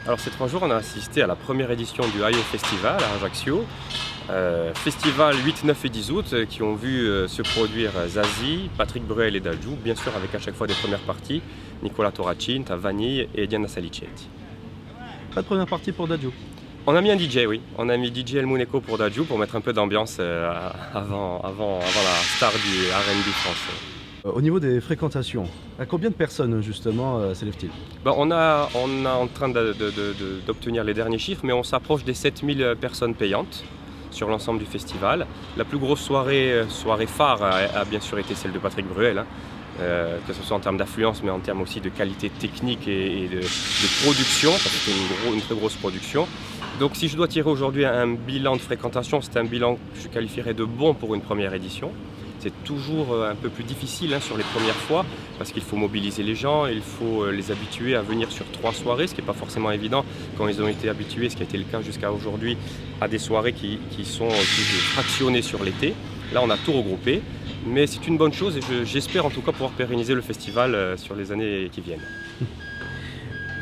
Alors ces 3 jours, on a assisté à la première édition du IO Festival à Ajaccio. Festival 8, 9 et 10 août qui ont vu se produire Zazie, Patrick Bruel et Dadju, bien sûr avec à chaque fois des premières parties, Nicola Torracinta, Vanille et Diana Salicetti. Pas de première partie pour Dadju. On a mis un DJ, oui. On a mis DJ El Muneco pour Dadju pour mettre un peu d'ambiance avant la star du R&B français. Au niveau des fréquentations, à combien de personnes justement s'élève-t-il? On est en train d'obtenir les derniers chiffres, mais on s'approche des 7000 personnes payantes sur l'ensemble du festival. La plus grosse soirée phare a bien sûr été celle de Patrick Bruel, que ce soit en termes d'affluence, mais en termes aussi de qualité technique et de production, parce que c'était une très grosse production. Donc si je dois tirer aujourd'hui un bilan de fréquentation, c'est un bilan que je qualifierais de bon pour une première édition. C'est toujours un peu plus difficile sur les premières fois parce qu'il faut mobiliser les gens, il faut les habituer à venir sur 3 soirées, ce qui n'est pas forcément évident quand ils ont été habitués, ce qui a été le cas jusqu'à aujourd'hui, à des soirées qui sont fractionnées sur l'été. Là on a tout regroupé, mais c'est une bonne chose et j'espère en tout cas pouvoir pérenniser le festival sur les années qui viennent.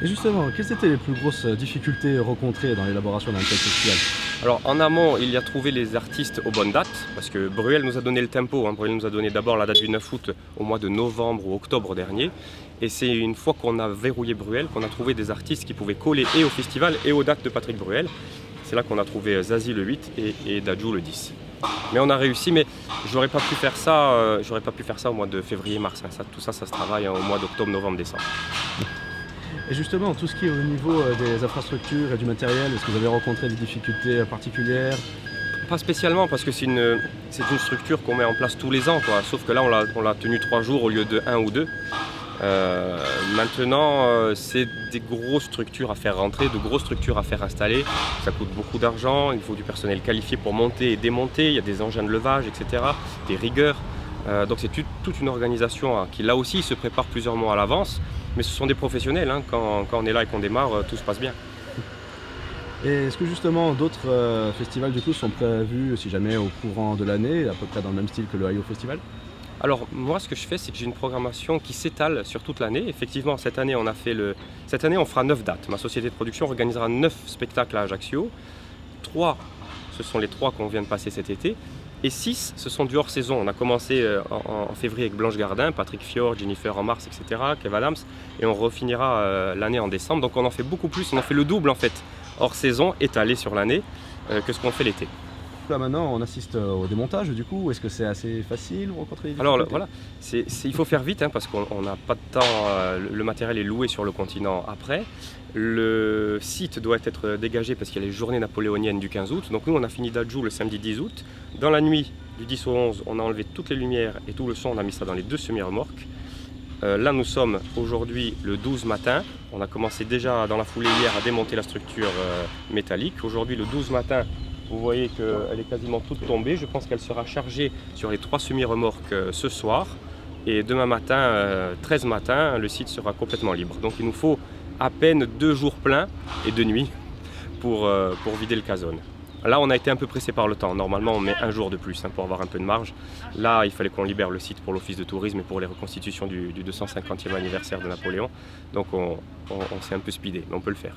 Et justement, quelles étaient les plus grosses difficultés rencontrées dans l'élaboration d'un tel festival? Alors en amont, il y a trouvé les artistes aux bonnes dates, parce que Bruel nous a donné le tempo. Bruel nous a donné d'abord la date du 9 août au mois de novembre ou octobre dernier. Et c'est une fois qu'on a verrouillé Bruel qu'on a trouvé des artistes qui pouvaient coller et au festival et aux dates de Patrick Bruel. C'est là qu'on a trouvé Zazie le 8 et Dadju le 10. Mais on a réussi, mais j'aurais pas pu faire ça au mois de février-mars. Tout ça se travaille au mois d'octobre, novembre, décembre. Et justement, tout ce qui est au niveau des infrastructures et du matériel, est-ce que vous avez rencontré des difficultés particulières? Pas spécialement, parce que c'est une structure qu'on met en place tous les ans, sauf que là on l'a tenu 3 jours au lieu de 1 ou 2. Maintenant, c'est des grosses structures à faire rentrer, de grosses structures à faire installer. Ça coûte beaucoup d'argent, il faut du personnel qualifié pour monter et démonter, il y a des engins de levage, etc., des rigueurs. Donc c'est toute une organisation qui là aussi se prépare plusieurs mois à l'avance. Mais ce sont des professionnels, quand on est là et qu'on démarre, tout se passe bien. Et est-ce que justement d'autres festivals du coup sont prévus, si jamais au courant de l'année, à peu près dans le même style que le IO Festival? Alors moi ce que je fais, c'est que j'ai une programmation qui s'étale sur toute l'année. Effectivement cette année on fera 9 dates. Ma société de production organisera 9 spectacles à Ajaccio. 3, ce sont les 3 qu'on vient de passer cet été. Et 6, ce sont du hors-saison. On a commencé en février avec Blanche Gardin, Patrick Fior, Jennifer en mars, etc., Kev Adams, et on refinira l'année en décembre. Donc on en fait beaucoup plus, on en fait le double en fait, hors-saison, étalé sur l'année, que ce qu'on fait l'été. Là maintenant on assiste au démontage du coup, est-ce que c'est assez facile? Vous rencontrez des Alors difficultés? voilà, il faut faire vite parce qu'on n'a pas de temps, le matériel est loué sur le continent après. Le site doit être dégagé parce qu'il y a les journées napoléoniennes du 15 août. Donc nous on a fini Dadju le samedi 10 août. Dans la nuit du 10 au 11, on a enlevé toutes les lumières et tout le son, on a mis ça dans les 2 semi-remorques. Là nous sommes aujourd'hui le 12 matin. On a commencé déjà dans la foulée hier à démonter la structure métallique. Aujourd'hui le 12 matin, vous voyez qu'elle est quasiment toute tombée. Je pense qu'elle sera chargée sur les 3 semi-remorques ce soir. Et demain matin, 13 matin, le site sera complètement libre. Donc il nous faut à peine 2 jours pleins et 2 nuits pour vider le Cazone. Là on a été un peu pressé par le temps. Normalement on met 1 jour de plus pour avoir un peu de marge. Là il fallait qu'on libère le site pour l'office de tourisme et pour les reconstitutions du 250e anniversaire de Napoléon. Donc on s'est un peu speedé, mais on peut le faire,